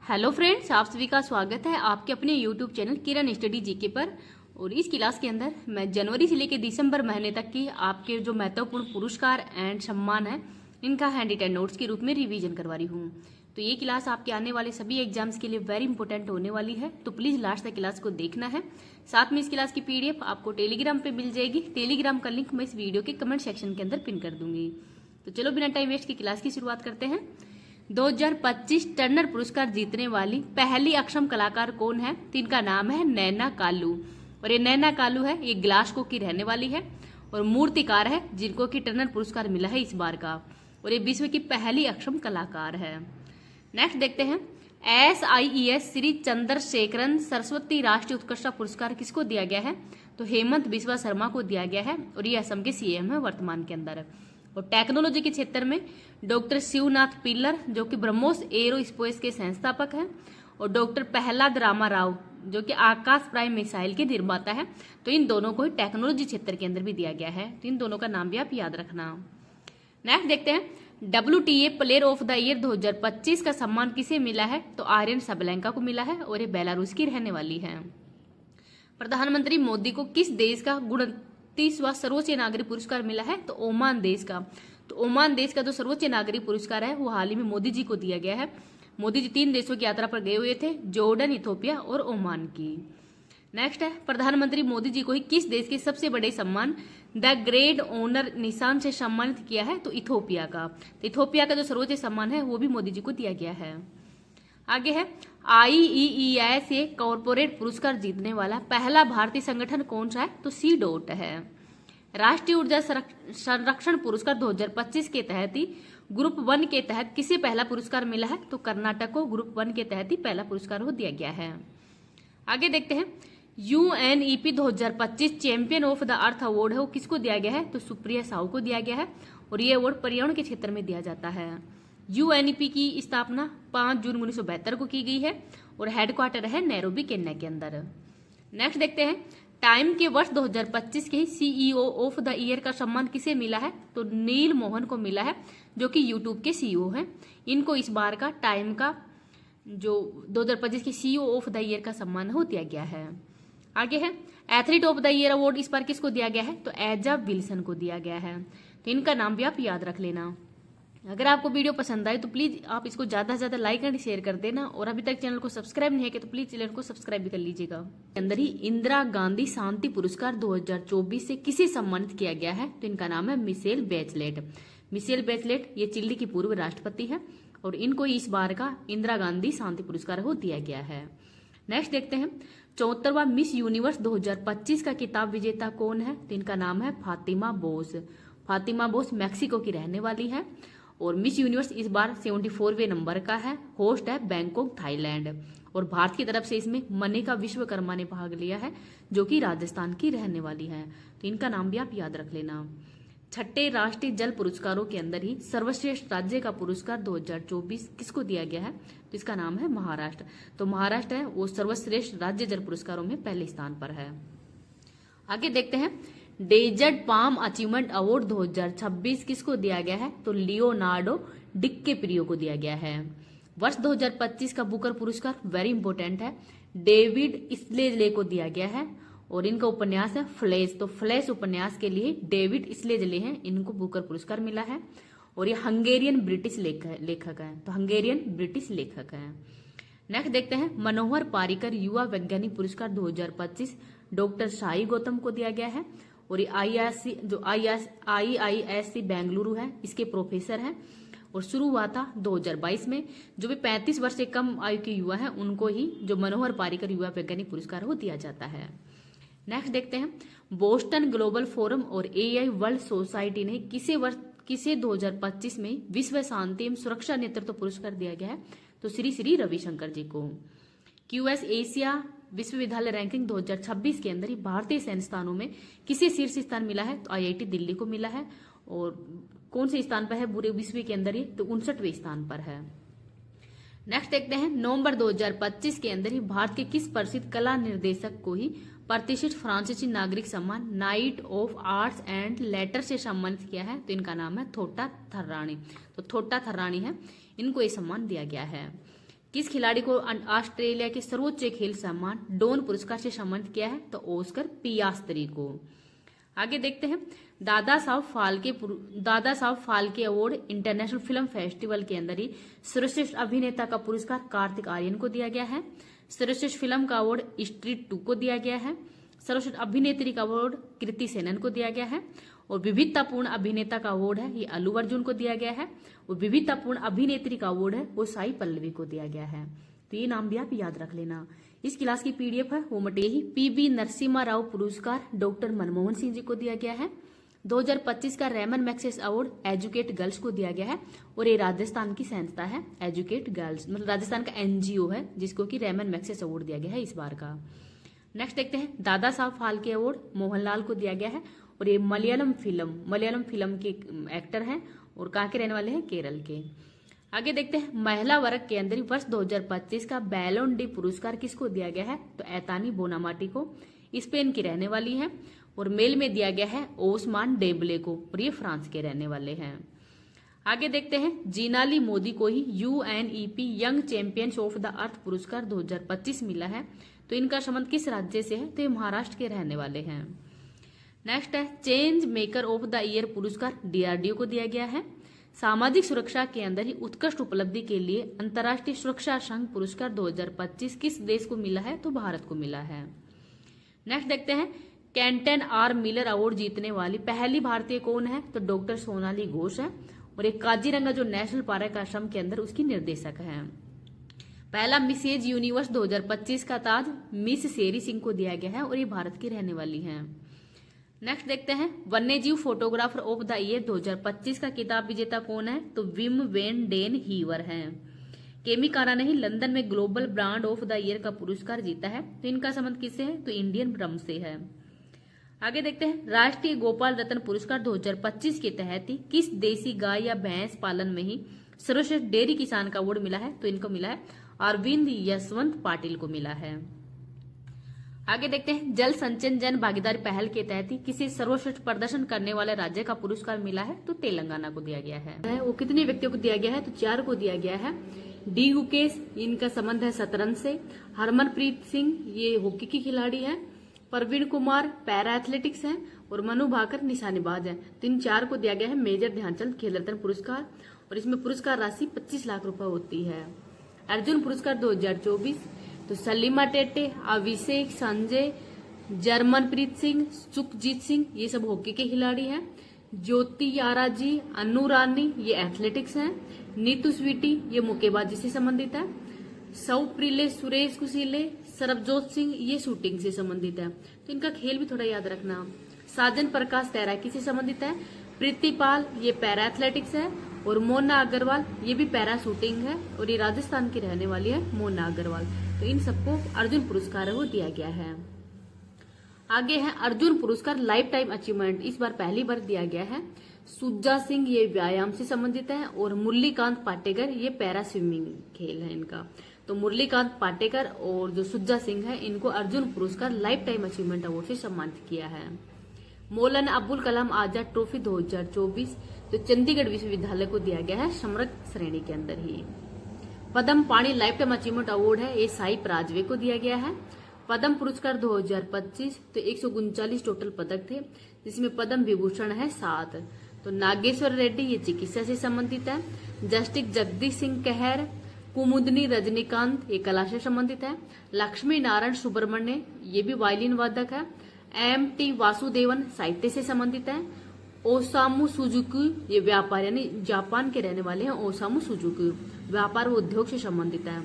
Hello friends, आप सभी का स्वागत है आपके अपने यूट्यूब चैनल किरण स्टडी जीके पर। और इस क्लास के अंदर मैं जनवरी से लेकर दिसंबर महीने तक की आपके जो महत्वपूर्ण पुरस्कार एंड सम्मान है इनका हैंड रिटन नोट्स के रूप में रिवीजन करवा रही हूँ। तो ये क्लास आपके आने वाले सभी एग्जाम्स के लिए वेरी इंपॉर्टेंट होने वाली है, तो प्लीज लास्ट तक क्लास को देखना है। साथ में इस क्लास की पीडीएफ आपको टेलीग्राम पे मिल जाएगी। टेलीग्राम का लिंक मैं इस वीडियो के कमेंट सेक्शन के अंदर पिन कर दूंगी। तो चलो बिना टाइम वेस्ट की क्लास की शुरुआत करते हैं। 2025 टर्नर पुरस्कार जीतने वाली पहली अक्षम कलाकार कौन है? तो इनका नाम है नैना कालू। और ये नैना कालू है, ये ग्लासगो की रहने वाली है और मूर्तिकार है जिनको कि टर्नर पुरस्कार मिला है इस बार का, और ये विश्व की पहली अक्षम कलाकार है। नेक्स्ट देखते हैं, SIES श्री चंद्रशेखरन सरस्वती राष्ट्रीय उत्कृष्ट पुरस्कार किसको दिया गया है? तो हेमंत बिस्वा शर्मा को दिया गया है और ये असम के CM है वर्तमान के अंदर। और टेक्नोलॉजी के क्षेत्र में डॉक्टर शिवनाथ पिल्लर जो कि ब्रह्मोस एरोस्पेस के संस्थापक हैं, और डॉक्टर प्रहलाद रामाराव जो कि आकाश प्राइम मिसाइल के निर्माता है। तो इन दोनों को ही टेक्नोलॉजी क्षेत्र के अंदर भी दिया गया है, तो इन दोनों का नाम भी आप याद रखना। नेक्स्ट देखते हैं, WTA player of the year 2025 का सम्मान किसे मिला है? तो आर्यन सबलेंका को मिला है और ये बेलारूस की रहने वाली है। प्रधानमंत्री मोदी को किस देश का 29वां सर्वोच्च नागरिक पुरस्कार मिला है? तो ओमान देश का। तो ओमान देश का जो सर्वोच्च नागरिक पुरस्कार है वो हाल ही में मोदी जी को दिया गया है। मोदी जी 3 देशों की यात्रा पर गए हुए थे, जॉर्डन, इथोपिया और ओमान की। नेक्स्ट है, प्रधानमंत्री मोदी जी को ही किस देश के सबसे बड़े सम्मान द ग्रेट ऑनर निशान से सम्मानित किया है? तो इथोपिया का। तो इथोपिया का जो सर्वोच्च सम्मान है वो भी मोदी जी को दिया गया है। आगे है, IEEI से कॉरपोरेट पुरस्कार जीतने वाला पहला भारतीय संगठन कौन सा है? तो CDOT है। राष्ट्रीय ऊर्जा संरक्षण पुरस्कार 2025 के तहत ही ग्रुप 1 के तहत किसे पहला पुरस्कार मिला है? तो कर्नाटक को ग्रुप 1 के तहत ही पहला पुरस्कार वो दिया गया है। आगे देखते हैं, UNEP 2025 champion of the earth award है वो किसको दिया गया है? तो सुप्रिया साहू को दिया गया है और ये अवार्ड पर्यावरण के क्षेत्र में दिया जाता है। UNEP की स्थापना 5 जून 1972 को की गई है और हेडक्वार्टर है नैरोबी, केन्या के अंदर। नेक्स्ट देखते हैं, टाइम के वर्ष 2025 के CEO ऑफ द ईयर का सम्मान किसे मिला है? तो नील मोहन को मिला है जो कि यूट्यूब के CEO हैं। इनको इस बार का टाइम का जो 2025 के CEO ऑफ द ईयर का सम्मान हो दिया गया है। आगे है, athlete of the year award इस बार किसको दिया गया है? तो एजा विल्सन को दिया गया है। तो इनका नाम भी आप याद रख लेना। अगर आपको वीडियो पसंद आए तो प्लीज आप इसको ज्यादा से ज्यादा लाइक एंड शेयर कर देना, और अभी तक चैनल को सब्सक्राइब नहीं है तो प्लीज चैनल को सब्सक्राइब भी कर लीजिएगा। अंदर ही इंदिरा गांधी शांति पुरस्कार 2024 से किसे सम्मानित किया गया है? तो इनका नाम है मिशेल बेचलेट। मिशेल बेचलेट ये चिली की पूर्व राष्ट्रपति है और इनको इस बार का इंदिरा गांधी शांति पुरस्कार हो दिया गया है। नेक्स्ट देखते हैं, 74वां मिस यूनिवर्स 2025 का किताब विजेता कौन है? तो इनका नाम है फातिमा बोस। फातिमा बोस मैक्सिको की रहने वाली है और मिस यूनिवर्स इस बार 74वें नंबर का है। होस्ट है बैंकॉक, थाईलैंड, और भारत की तरफ से इसमें मनिका विश्वकर्मा ने भाग लिया है जो कि राजस्थान की रहने वाली है। तो इनका नाम भी आप याद रख लेना। छठे राष्ट्रीय जल पुरस्कारों के अंदर ही सर्वश्रेष्ठ राज्य का पुरस्कार 2024 किसको दिया गया है? तो इसका नाम है महाराष्ट्र। तो महाराष्ट्र है वो सर्वश्रेष्ठ राज्य जल पुरस्कारों में पहले स्थान पर है। आगे देखते हैं, डेजर्ट पाम अचीवमेंट अवार्ड 2026 किसको दिया गया है? तो लियोनार्डो डिकैप्रियो को दिया गया है। वर्ष 2025 का बुकर पुरस्कार वेरी इंपॉर्टेंट है, डेविड स्लेजले को दिया गया है और इनका उपन्यास है फ्लैश। तो फ्लैश उपन्यास के लिए डेविड स्लेजले हैं, इनको बुकर पुरस्कार मिला है और ये हंगेरियन ब्रिटिश लेखक हैं। तो हंगेरियन ब्रिटिश लेखक हैं। नेक्स्ट देखते हैं, मनोहर पारिकर युवा वैज्ञानिक पुरस्कार 2025 डॉक्टर शाही गौतम को दिया गया है और ये IISc बेंगलुरु है इसके प्रोफेसर हैं और शुरू हुआ था 2022 में। जो भी 35 वर्ष से कम आयु के युवा हैं उनको ही जो मनोहर पारिकर युवा वैज्ञानिक पुरस्कार हो दिया जाता है। नेक्स्ट देखते हैं, बोस्टन ग्लोबल फोरम और AI वर्ल्ड सोसाइटी ने किसे 2025 में विश्व शांति एवं सुरक्षा नेतृत्व पुरस्कार दिया गया है? तो श्री रविशंकर जी को। QS एशिया विश्वविद्यालय रैंकिंग 2026 के अंदर ही भारतीय संस्थानों में किसे शीर्ष स्थान मिला है? तो IIT दिल्ली को मिला है। और कौन से स्थान पर है पूरे विश्व के अंदर ही? तो 59वें स्थान पर है। नेक्स्ट देखते हैं, नवंबर 2025 के अंदर ही भारत के किस प्रसिद्ध कला निर्देशक को ही प्रतिष्ठित फ्रांसीसी नागरिक सम्मान night of arts and later से सम्मानित किया है? तो इनका नाम है थोट्टा थर्रानी। तो थोट्टा थर्रानी है, इनको ये सम्मान दिया गया है। किस खिलाड़ी को ऑस्ट्रेलिया के सर्वोच्च खेल सम्मान डोन पुरस्कार से सम्मानित किया है? तो ऑस्कर पियास्त्री को। आगे देखते हैं, Dada Saheb Phalke award international film festival के अंदर ही सर्वश्रेष्ठ अभिनेता का पुरस्कार कार्तिक आर्यन को दिया गया है। सर्वश्रेष्ठ फिल्म का अवार्ड स्ट्रीट 2 को दिया गया है। सर्वश्रेष्ठ अभिनेत्री का अवार्ड कृति सेनन को दिया गया है। और विविधतापूर्ण अभिनेता का अवार्ड है ये अल्लू अर्जुन को दिया गया है। और विविधतापूर्ण अभिनेत्री का अवार्ड है वो साई पल्लवी को दिया गया है। तो ये नाम भी आप याद रख लेना। इस क्लास की पीडीएफ है वो मटेरियल पीबी नरसिम्हा राव पुरस्कार डॉक्टर मनमोहन सिंह जी को दिया गया है। 2025 का Ramon Magsaysay award Educate Girls को दिया गया है। और ये राजस्थान की संस्था है एजुकेट गर्ल्स, मतलब राजस्थान का एनजीओ है जिसको कि रेमन मैक्सेस अवार्ड दिया गया है इस बार का। नेक्स्ट देखते हैं, दादा साहब फाल्के अवार्ड मोहनलाल को दिया गया है। और ये मलयालम फिल्म के एक्टर हैं और कहाँ के रहने वाले हैं? केरल के। आगे देखते हैं, महिला वर्ग के अंदर वर्ष 2025 का बैलोन डी पुरस्कार किसको दिया गया है? तो एतानी बोनामाटी को, स्पेन की रहने वाली है। और मेल में दिया गया है ओस्मान डेबले को और ये फ्रांस के रहने वाले हैं। आगे देखते हैं, जीनाली मोदी को ही UNEP young champions of the earth पुरस्कार 2025 मिला है। तो इनका संबंध किस राज्य से है? तो ये महाराष्ट्र के रहने वाले हैं। नेक्स्ट है, change maker of the year पुरस्कार डीआरडीओ को दिया गया है। सामाजिक सुरक्षा के अंदर ही उत्कृष्ट उपलब्धि के लिए अंतर्राष्ट्रीय सुरक्षा संघ पुरस्कार 2025 किस देश को मिला है? तो भारत को मिला है। नेक्स्ट देखते हैं, कैंटन आर मिलर अवार्ड जीतने वाली पहली भारतीय कौन है? तो डॉक्टर सोनाली घोष है। और एक काजीरंगा जो नेशनल पार्क आश्रम के अंदर उसकी निर्देशक है। पहला मिसेज यूनिवर्स 2025 का ताज मिस शेरी सिंह को दिया गया है और ये भारत की रहने वाली हैं। नेक्स्ट देखते हैं, वन्यजीव फोटोग्राफर ऑफ द ईयर 2025 का किताब विजेता कौन है? तो विम वेन डेन हीवर हैं। केमिकारा ने ही लंदन में global brand of the year का पुरस्कार जीता है। तो इनका संबंध किससे है? तो इंडियन ब्रह्म से है। आगे देखते हैं, राष्ट्रीय गोपाल रत्न पुरस्कार 2025 के तहत ही किस देसी गाय या भैंस पालन में ही सर्वश्रेष्ठ डेयरी किसान का अवार्ड मिला है? तो इनको मिला है अरविंद यशवंत पाटिल को मिला है। आगे देखते हैं, जल संचयन जन भागीदारी पहल के तहत ही किसी सर्वश्रेष्ठ प्रदर्शन करने वाले राज्य का पुरस्कार मिला है? तो तेलंगाना को दिया गया है। वो कितने व्यक्तियों को दिया गया है? तो 4 को दिया गया है। डी हुकेश, इनका संबंध है शतरंज से। हरमनप्रीत सिंह ये हॉकी की खिलाड़ी है। प्रवीण कुमार पैरा एथलेटिक्स है। और मनु भाकर निशानेबाज है। तो इन 4 को दिया गया है मेजर ध्यानचंद खेल रत्न पुरस्कार। और इसमें पुरस्कार राशि 25 लाख रुपए होती है। अर्जुन पुरस्कार 2024, तो सलीमा टेटे, अभिषेक, संजय, जर्मनप्रीत सिंह, सुखजीत सिंह ये सब हॉकी के खिलाड़ी हैं। ज्योति याराजी, अनु रानी ये एथलेटिक्स हैं। नीतू स्वीटी ये मुक्केबाजी से संबंधित है। सौप्रिले सुरेश कुशीले, सरबजोत सिंह ये शूटिंग से संबंधित है। तो इनका खेल भी थोड़ा याद रखना। साजन प्रकाश तैराकी से संबंधित है। प्रीतिपाल ये पैरा एथलेटिक्स है। और मोना अग्रवाल ये भी पैरा शूटिंग है और ये राजस्थान की रहने वाली है मोना अग्रवाल। तो इन सबको अर्जुन पुरस्कार वो दिया गया है। आगे है अर्जुन पुरस्कार लाइफ टाइम अचीवमेंट, इस बार पहली बार दिया गया है। सुज्जा सिंह ये व्यायाम से संबंधित है। और मुरलीकांत पाटेकर ये पैरा स्विमिंग खेल है इनका। तो मुरलीकांत पाटेकर और जो सुज्जा सिंह है इनको अर्जुन पुरस्कार लाइफ टाइम अचीवमेंट अवार्ड से सम्मानित किया है। मौलाना अब्दुल कलाम आजाद ट्रॉफी 2024 तो चंडीगढ़ विश्वविद्यालय को दिया गया है समृद्ध श्रेणी के अंदर ही। पद्म पाणी लाइफ टाइम अचीवमेंट अवार्ड है ये साई प्राजवे को दिया गया है। पद्म पुरस्कार 2025 तो 139 टोटल पदक थे जिसमें पद्म विभूषण है 7। तो नागेश्वर रेड्डी ये चिकित्सा से संबंधित है। जस्टिस जगदीश सिंह कहर, कुमुदनी रजनीकांत ये कला से संबंधित है। लक्ष्मी नारायण सुब्रमण्य ये भी वायलिन वादक है। एम.टी. वासुदेवन साहित्य से संबंधित है। ओसामू सुजुकी ये व्यापार यानी जापान के रहने वाले हैं। ओसामू सुजुकी व्यापार व उद्योग से संबंधित है।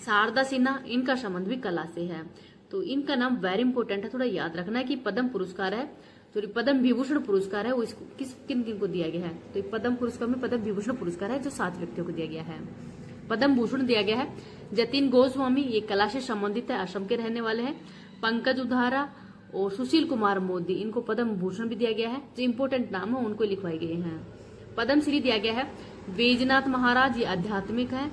शारदा सिन्हा इनका संबंध भी कला से है। तो इनका नाम वेरी इंपॉर्टेंट है, थोड़ा याद रखना है कि पद्म पुरस्कार है तो पद्म विभूषण पुरस्कार है वो इसको किन किन को दिया गया है। तो पद्म पुरस्कार में पद्म विभूषण पुरस्कार है जो 7 व्यक्तियों को दिया गया है। पद्म भूषण दिया गया है जतिन गोस्वामी ये कला से संबंधित है, असम के रहने वाले हैं। पंकज उधारा और सुशील कुमार मोदी इनको पद्म भूषण भी दिया गया है। जो इंपोर्टेंट नाम है उनको लिखवाए गए हैं। पद्म श्री दिया गया है बैजनाथ महाराज ये आध्यात्मिक है।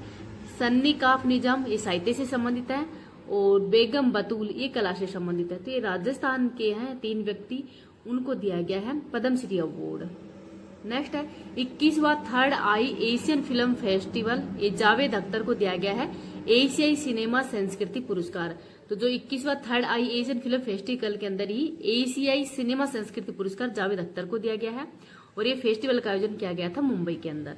सन्नी काफ निजाम ये साहित्य से संबंधित है। और बेगम बतूल ये कला से संबंधित है। तो ये राजस्थान के हैं 3 व्यक्ति, उनको दिया गया है पद्मश्री अवार्ड। नेक्स्ट है 21वां थर्ड आई एशियन फिल्म फेस्टिवल ये जावेद अख्तर को दिया गया है। एशियाई सिनेमा संस्कृति पुरस्कार। तो जो 21वां थर्ड आई एशियन फिल्म फेस्टिवल के अंदर ही एशियाई सिनेमा संस्कृति पुरस्कार जावेद अख्तर को दिया गया है और ये फेस्टिवल का आयोजन किया गया था मुंबई के अंदर।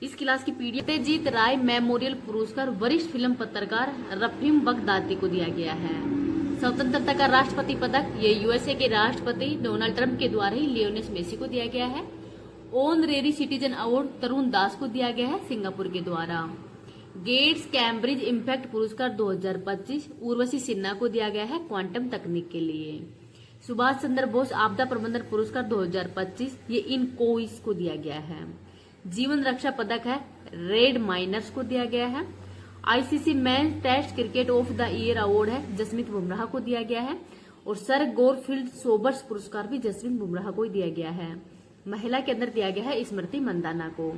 इस क्लास की पीडीएफ सत्यजीत राय मेमोरियल पुरस्कार वरिष्ठ फिल्म पत्रकार रफीम बगदादी को दिया गया है। स्वतंत्रता का राष्ट्रपति पदक ये यूएसए के राष्ट्रपति डोनाल्ड ट्रंप के द्वारा ही लियोनेल मेसी को दिया गया है। ऑनरेरी सिटीजन अवार्ड तरुण दास को दिया गया है सिंगापुर के द्वारा। गेट्स कैम्ब्रिज इम्पैक्ट पुरस्कार 2025 उर्वशी सिन्हा को दिया गया है क्वांटम तकनीक के लिए। सुभाष चंद्र बोस आपदा प्रबंधन पुरस्कार 2025 ये इनकोइस को दिया गया है। जीवन रक्षा पदक है रेड माइनर्स को दिया गया है। ICC man test cricket of the year award है जसमीत बुमराह को दिया गया है और सर गोरफील्ड सोबर्स पुरस्कार भी जसमीत बुमराह को दिया गया है। महिला के अंदर दिया गया है स्मृति मंदाना को।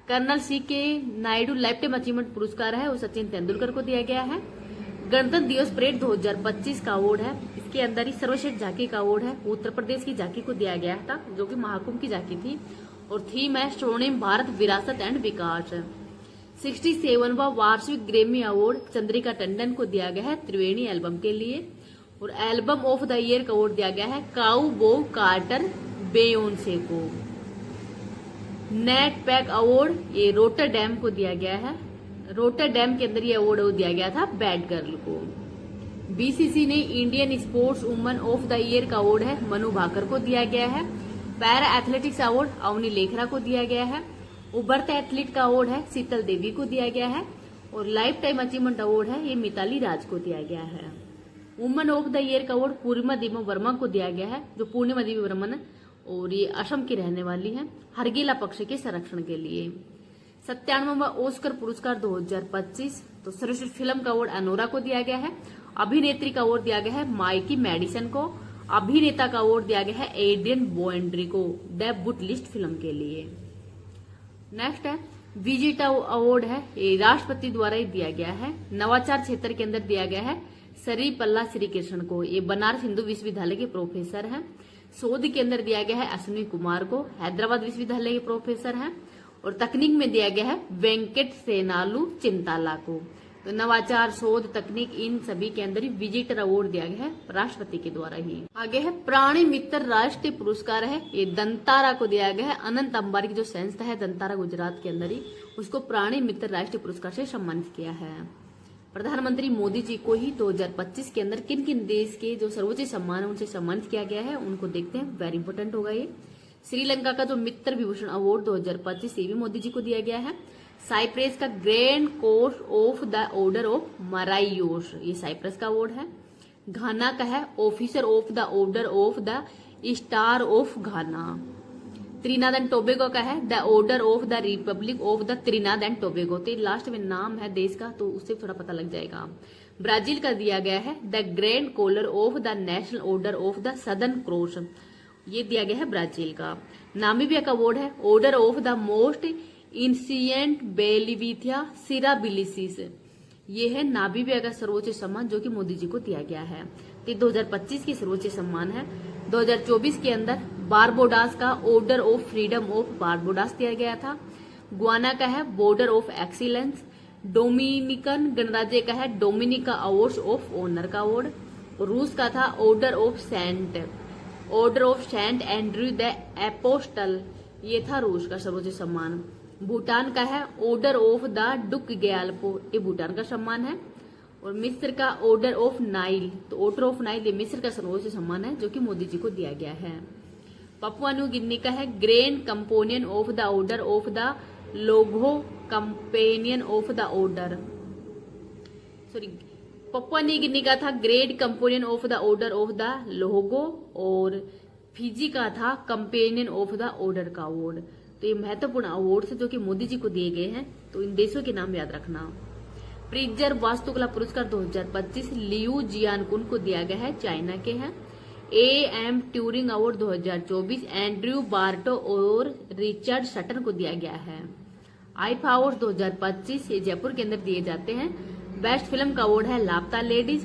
कर्नल सी के नायडू लाइफ टाइम अचीवमेंट पुरस्कार है वो सचिन तेंदुलकर को दिया गया है। गणतंत्र दिवस परेड 2025 का अवार्ड है, इसके अंदर ही सर्वश्रेष्ठ झांकी का अवार्ड है उत्तर प्रदेश की झांकी को दिया गया था जो कि महाकुंभ की झांकी थी और थीम है स्वर्णिम भारत विरासत एंड विकास। 67वां वार्षिक ग्रैमी अवार्ड चंद्रिका टंडन को दिया गया है त्रिवेणी एल्बम के लिए और एल्बम ऑफ द ईयर का अवार्ड दिया गया है काउबो कार्टर बेयोंसे को। नेट पैक अवार्ड ये रोटरडैम को दिया गया है। रोटरडैम के अंदर ये अवार्ड दिया गया था बैड गर्ल को। बीसीसी ने Indian sports woman of the year का अवार्ड है मनु भाकर को दिया गया है। Para athletics award Avani Lekhara को दिया गया है। उभरते एथलीट का अवार्ड है शीतल देवी को दिया गया है और लाइफ टाइम अचीवमेंट अवार्ड है ये मिताली राज को दिया गया है। वुमन ऑफ द ईयर का अवार्ड पूर्णिमा देवी वर्मा को दिया गया है जो पूर्णिमा देवी वर्मा है और ये असम की रहने वाली है हरगिला पक्ष के संरक्षण के लिए। 97वां ऑस्कर पुरस्कार 2025 तो सर्वश्रेष्ठ फिल्म का अवार्ड अनोरा को दिया गया है। अभिनेत्री का अवार्ड दिया गया है माइकी मेडिसन को। अभिनेता का अवार्ड दिया गया है एड्रियन बोएंड्री को द बुट लिस्ट फिल्म के लिए। नेक्स्ट है विजेता अवार्ड है ये राष्ट्रपति द्वारा ही दिया गया है। नवाचार क्षेत्र के अंदर दिया गया है सरी पल्ला श्री कृष्ण को, ये बनारस हिंदू विश्वविद्यालय के प्रोफेसर हैं। शोध के अंदर दिया गया है अश्विनी कुमार को, हैदराबाद विश्वविद्यालय के प्रोफेसर हैं और तकनीक में दिया गया है वेंकट सेनालू चिंताला को। तो नवाचार शोध तकनीक इन सभी के अंदर ही विजिटर अवार्ड दिया गया है राष्ट्रपति के द्वारा ही। आगे है प्राणी मित्र राष्ट्रीय पुरस्कार है ये दंतारा को दिया गया है। अनंत अंबारी की जो संस्था है दंतारा गुजरात के अंदर ही उसको प्राणी मित्र राष्ट्रीय पुरस्कार से सम्मानित किया है। प्रधानमंत्री मोदी जी को ही 2025 के अंदर किन किन देश के जो सर्वोच्च सम्मान है उनसे सम्मानित किया गया है उनको देखते हैं, वेरी इंपोर्टेंट होगा ये। श्रीलंका का जो मित्र विभूषण अवार्ड 2025 ये भी मोदी जी को दिया गया है। साइप्रस का grand cross of the order of Makarios ये साइप्रस का अवार्ड है। घाना का है officer of the order of the star of Ghana. Trinidad and Tobago का है the order of the republic of the Trinidad and Tobago. तो last में नाम है देश का तो उससे थोड़ा पता लग जाएगा। ब्राजील का दिया गया है the grand collar of the national order of the southern cross, ये दिया गया है ब्राजील का। नामीबिया का अवार्ड है ऑर्डर ऑफ द मोस्ट इंसिएंट बेलिविथिया सिराबिलिसिस, ये है नामीबिया का सर्वोच्च सम्मान जो कि मोदी जी को दिया गया है। तो 2025 की सर्वोच्च सम्मान है। 2024 के अंदर बारबोडास का ऑर्डर ऑफ फ्रीडम ऑफ बारबोडास दिया गया था। गुआना का है बॉर्डर ऑफ एक्सीलेंस। डोमिनिकन गणराज्य का है डोमिनिका अवार्ड्स ऑफ ऑनर का अवार्ड। रूस का था order of saint Andrew the apostle, ये था रूस का सर्वोच्च सम्मान। भूटान का है order of the Druk Gyalpo, ये भूटान का सम्मान है। और मिस्र का ऑर्डर ऑफ नाइल, तो ऑर्डर ऑफ नाइल ये मिस्र का सर्वोच्च सम्मान है जो कि मोदी जी को दिया गया है। पपुआ न्यू गिनी का है grand companion of the order of the Logohu companion of the order, sorry Papua new Guinea का था great companion of the order of the Logohu और फिजी का था कंपेनियन ऑफ द ऑर्डर का award. तो ये महत्वपूर्ण अवार्ड है जो कि मोदी जी को दिए गए हैं, तो इन देशों के नाम याद रखना। प्रिजर वास्तुकला पुरस्कार 2025 लियू जियानकुन को दिया गया है, चाइना के हैं। AM Turing award 2024 Andrew Barto और रिचर्ड सटन को दिया गया है। आईफा अवार्ड 2025 ये जयपुर के अंदर दिए जाते हैं। बेस्ट फिल्म का अवार्ड है लापता लेडीज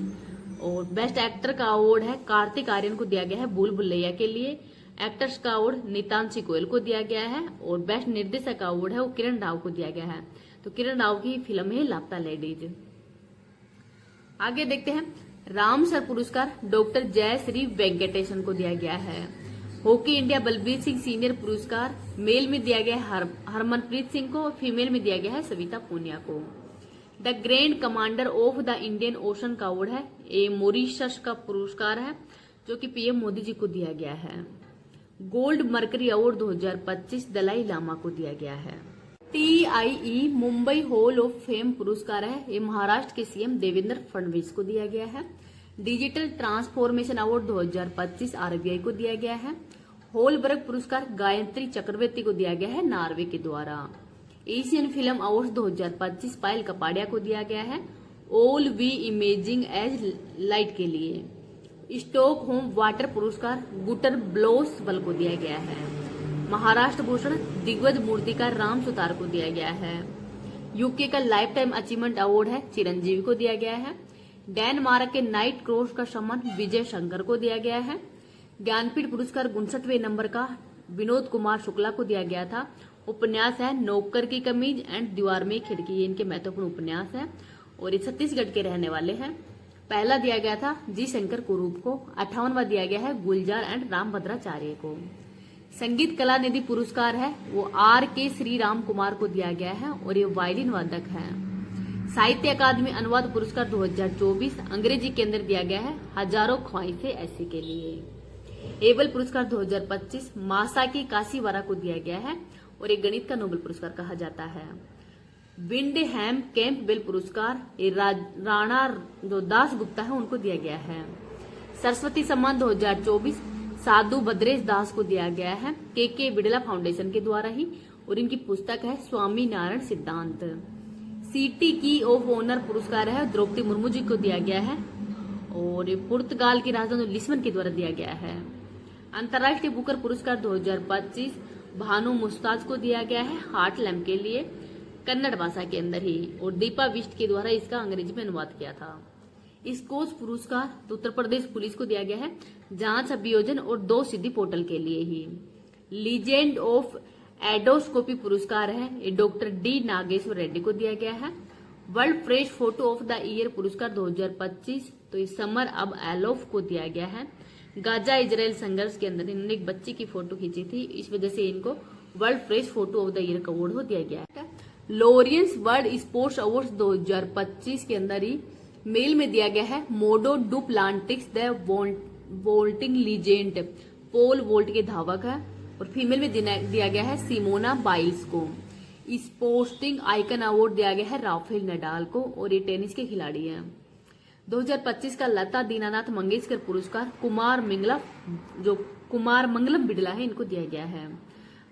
और बेस्ट एक्टर का अवार्ड है कार्तिक आर्यन को दिया गया है भूल भुलैया के लिए। एक्टर्स का अवार्ड नितांशी गोयल को दिया गया है और बेस्ट निर्देशक का अवार्ड है वो किरण राव को दिया गया है। तो किरण राव की फिल्म है लापता लेडीज। आगे देखते हैं, रामसर पुरस्कार डॉक्टर जयश्री वेंकटेशन को दिया गया है। Hockey India Balbir Singh senior पुरस्कार मेल में दिया गया है हरमनप्रीत सिंह को, और फीमेल में दिया गया है सविता पूनिया को। The grand commander of the Indian ocean का अवार्ड है, ये मॉरिशस का पुरस्कार है जो कि पीएम मोदी जी को दिया गया है। Gold mercury award 2025 Dalai Lama को दिया गया है। TIE Mumbai hall of fame पुरस्कार है, ये महाराष्ट्र के सीएम देवेंद्र फडणवीस को दिया गया है। डिजिटल ट्रांसफॉर्मेशन अवार्ड 2025 RBI को दिया गया है। होलबर्ग पुरस्कार गायत्री चक्रवर्ती को दिया गया है नॉर्वे के द्वारा। Asian film award 2025 Payal Kapadia को दिया गया है all we imagine as light के लिए। स्टॉकहोम वाटर पुरस्कार गुटर ब्लोसवल को दिया गया है। महाराष्ट्र भूषण दिग्गज मूर्तिकार राम सुतार को दिया गया है। यूके का लाइफ टाइम अचीवमेंट अवार्ड है चिरंजीवी को दिया गया है। डेनमार्क के नाइट क्रॉस का सम्मान विजय शंकर को दिया गया है। ज्ञानपीठ पुरस्कार 59वें नंबर का विनोद कुमार शुक्ला को दिया गया था। उपन्यास है नौकर की कमीज एंड दीवार में खिड़की, ये इनके महत्वपूर्ण उपन्यास है और ये छत्तीसगढ़ के रहने वाले हैं। पहला दिया गया था जी शंकर कुरूप को। 58वां दिया गया है गुलजार एंड रामभद्राचार्य को। संगीत कला निधि पुरस्कार है वो RK श्री राम कुमार को दिया गया है और ये वायलिन वादक है। साहित्य अकादमी अनुवाद पुरस्कार 2024 अंग्रेजी के अंदर दिया गया है हजारों ख्वाहिशें ऐसी के लिए। एबल पुरस्कार 2025 मासाकी काशीवारा को दिया गया है और एक गणित का नोबेल पुरस्कार कहा जाता है। विंडहैम कैंपबेल पुरस्कार ये राणा जो दास गुप्ता है उनको दिया गया है। सरस्वती सम्मान 2024 साधु भद्रेश दास को दिया गया है KK बिड़ला फाउंडेशन के द्वारा ही और इनकी पुस्तक है स्वामी नारायण सिद्धांत। सिटी की ऑफ ऑनर पुरस्कार है द्रौपदी मुर्मू जी को दिया गया है और पुर्तगाल की राजधानी लिस्बन के द्वारा दिया गया है। अंतर्राष्ट्रीय बुकर पुरस्कार 2025 भानु मुस्ताज को दिया गया है हार्ट लैम्प के लिए, कन्नड़ भाषा के अंदर ही, और दीपा विष्ट के द्वारा इसका अंग्रेजी में अनुवाद किया था। स्कोच पुरस्कार तो उत्तर प्रदेश पुलिस को दिया गया है जांच अभियोजन और 2 सिद्धि पोर्टल के लिए ही। लीजेंड ऑफ एडोस्कोपी पुरस्कार है ये डॉक्टर D नागेश्वर रेड्डी को दिया गया है। World fresh photo of the year पुरस्कार 2025 तो इस समर अब एलोफ को दिया गया है। गाजा इजराइल संघर्ष के अंदर इन्होंने एक बच्ची की फोटो खींची थी, इस वजह से इनको world fresh photo of the year का अवार्ड दिया गया है। लॉरियंस वर्ल्ड स्पोर्ट्स अवार्ड 2025 के अंदर ही मेल में दिया गया है मोडो डुप्लांटिक्स द वोल्टिंग लीजेंड, पोल वोल्ट के धावक है, और फीमेल में दिया गया है सिमोना बाइल्स को। स्पोर्टिंग आइकन अवार्ड दिया गया है राफेल नडाल को और ये टेनिस के खिलाड़ी हैं। 2025 का लता दीनानाथ मंगेशकर पुरस्कार कुमार मंगलम बिड़ला है इनको दिया गया है।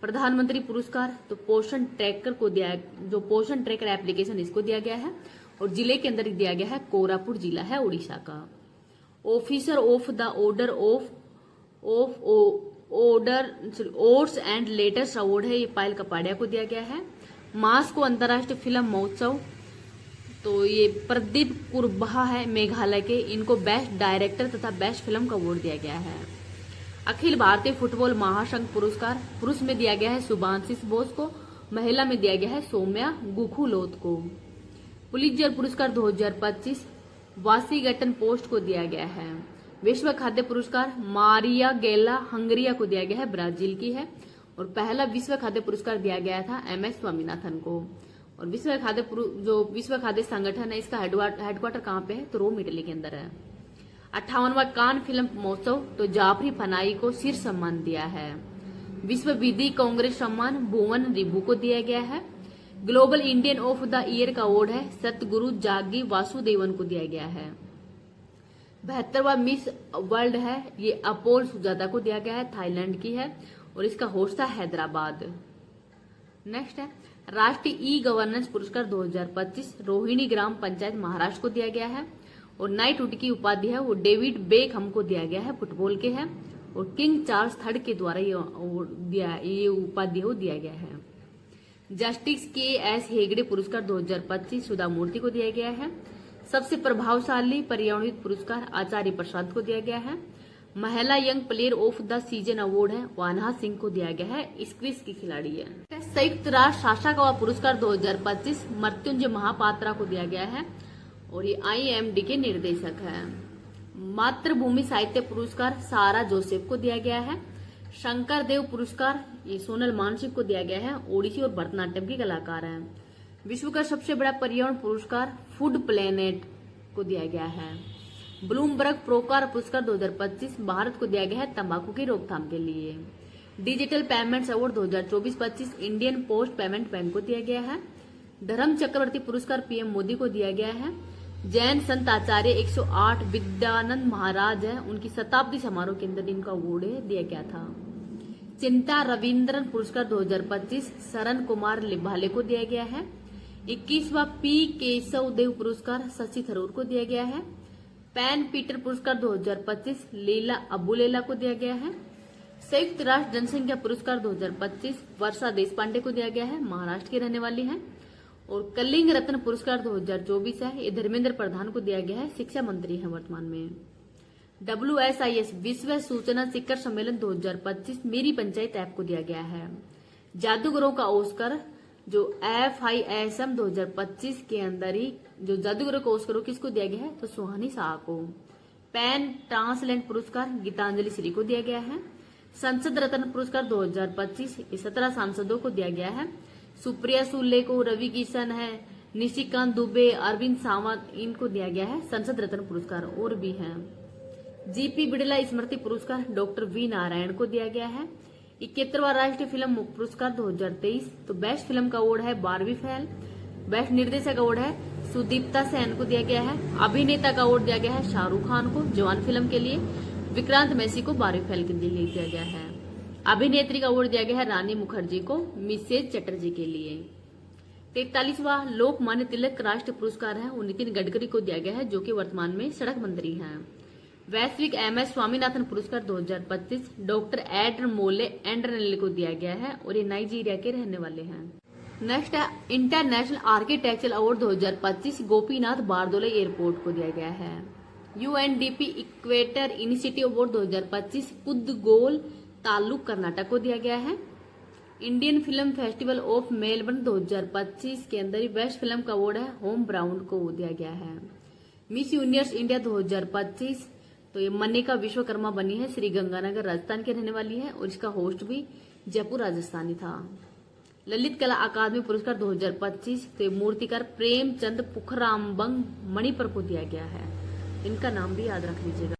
प्रधानमंत्री पुरस्कार तो पोषण ट्रैकर को दिया, जो पोषण ट्रैकर एप्लीकेशन इसको दिया गया है और जिले के अंदर दिया गया है कोरापुट जिला है उड़ीसा का। Officer of the order of ores and letters award है ये पायल कपाड़िया को दिया गया है। मास्को अंतर्राष्ट्रीय फिल्म महोत्सव तो ये प्रदीप कुरबाहा है मेघालय के, इनको बेस्ट डायरेक्टर तथा बेस्ट फिल्म का अवार्ड दिया गया है। अखिल भारतीय फुटबॉल महासंघ पुरस्कार पुरुष में दिया गया है सुभांशिष बोस को, महिला में दिया गया है सौम्या गुखुलोत को। पुलित्जर पुरस्कार 2025 वाशिंगटन पोस्ट को दिया गया है। विश्व खाद्य पुरस्कार मारिया गेला हंगरिया को दिया गया है, ब्राजील की है, और पहला विश्व खाद्य पुरस्कार दिया गया था MS स्वामीनाथन को। और विश्व खाद्य संगठन है इसका हेडक्वार्टर कहाँ पे है तो रोम इटली के अंदर है। 58वां कान फिल्म महोत्सव तो जाफरी फनाई को शीर्ष सम्मान दिया है। विश्व विधि कांग्रेस सम्मान भुवन रिभू को दिया गया है। Global Indian of the year का अवार्ड है सतगुरु जागी वासुदेवन को दिया गया है। 72वां मिस वर्ल्ड है ये अपोल सुजाता को दिया गया है, थाईलैंड की है और इसका होस्ट है हैदराबाद। नेक्स्ट है राष्ट्रीय ई गवर्नेंस पुरस्कार 2025 रोहिणी ग्राम पंचायत महाराष्ट्र को दिया गया है और नाइटहुड की उपाधि है वो डेविड बेकहम को दिया गया है, फुटबॉल के है, और किंग चार्ल्स III के द्वारा ये उपाधि दिया गया है। जस्टिस KS हेगड़े पुरस्कार 2025 सुधा मूर्ति को दिया गया है। सबसे प्रभावशाली पर्यावरण पुरस्कार आचार्य प्रसाद को दिया गया है। महिला young player of the season award है वो अनहा सिंह को दिया गया है, स्क्विज की खिलाड़ी है। संयुक्त राष्ट्र शासकावा पुरस्कार 2025 मृत्युंजय महापात्रा को दिया गया है और ये IMD के निर्देशक है। मातृभूमि साहित्य पुरस्कार सारा जोसेफ को दिया गया है। शंकर देव पुरस्कार ये सोनल मानसिक को दिया गया है, ओडिसी और भरतनाट्यम की कलाकार है। विश्व का सबसे बड़ा पर्यावरण पुरस्कार फूड प्लेनेट को दिया गया है। ब्लूमबर्ग प्रोकार पुरस्कार 2025 भारत को दिया गया है तंबाकू की रोकथाम के लिए। Digital payments award 2024-25 Indian post payment bank को दिया गया है। धर्म चक्रवर्ती पुरस्कार PM मोदी को दिया गया है। जैन संत आचार्य 108 विद्यानंद महाराज है, उनकी शताब्दी समारोह के अंदर इनका अवार्ड दिया गया था। चिंता रविंद्रन पुरस्कार 2025 शरण कुमार लिभाले को दिया गया है। 21वां P केशव देव पुरस्कार शशि थरूर को दिया गया है। पैन पीटर पुरस्कार 2025 लीला अबुलेला को दिया गया है। संयुक्त राष्ट्र जनसंख्या पुरस्कार 2025 वर्षा देशपांडे को दिया गया है, महाराष्ट्र की रहने वाली है। और कलिंग रत्न पुरस्कार 2024 है, ये धर्मेंद्र प्रधान को दिया गया है, शिक्षा मंत्री है वर्तमान में। WSIS विश्व सूचना शिखर सम्मेलन 2025 मेरी पंचायत ऐप को दिया गया है। जादूगरों का ऑस्कर जो FISM 2025 के अंदर ही जो जादूगरों का ऑस्कर किसको दिया गया है, तो सुहानी शाह को। पैन ट्रांसलेंट पुरस्कार गीतांजलि श्री को दिया गया है। संसद रत्न पुरस्कार 2025 17 सांसदों को दिया गया है। सुप्रिया सुले को, रवि किशन है, निशिकांत दुबे, अरविंद सावंत, इनको दिया गया है संसद रत्न पुरस्कार। और भी हैं GP बिड़ला स्मृति पुरस्कार डॉक्टर V नारायण को दिया गया है। 71वां राष्ट्रीय फिल्म पुरस्कार 2023 तो बेस्ट फिल्म का अवार्ड है बारबी फेल। बेस्ट निर्देशक अवार्ड है सुदीप्ता सेन को दिया गया है। अभिनेता का अवार्ड दिया गया है शाहरुख खान को जवान फिल्म के लिए। विक्रांत मैसी को बारबी फेल के लिए दिया गया है। अभिनेत्री का अवार्ड दिया गया है रानी मुखर्जी को मिसेज चटर्जी के लिए। 43वां लोकमान्य तिलक राष्ट्रीय पुरस्कार है वो नितिन गडकरी को दिया गया है, जो कि वर्तमान में सड़क मंत्री हैं। वैश्विक MS स्वामीनाथन पुरस्कार 2025 डॉक्टर एडर मोले एंड्रनेल को दिया गया है और ये नाइजीरिया के रहने वाले हैं। नेक्स्ट है international architectural award 2025 Gopinath Bardoloi airport को दिया गया है। UNDP equator initiative award 2025 Kundgol taluk Karnataka को दिया गया है। Indian film festival of Melbourne 2025 के अंदर बेस्ट फिल्म का अवार्ड है होम ब्राउन को दिया गया है। मिस यूनिवर्स इंडिया 2025 तो ये मनिका विश्वकर्मा बनी है, श्री गंगानगर राजस्थान की रहने वाली है और इसका होस्ट भी जयपुर राजस्थानी था। ललित कला अकादमी पुरस्कार 2025 तो मूर्तिकार प्रेमचंद पुखरामबंग मणिपुर को दिया गया है, इनका नाम भी याद रख लीजिएगा।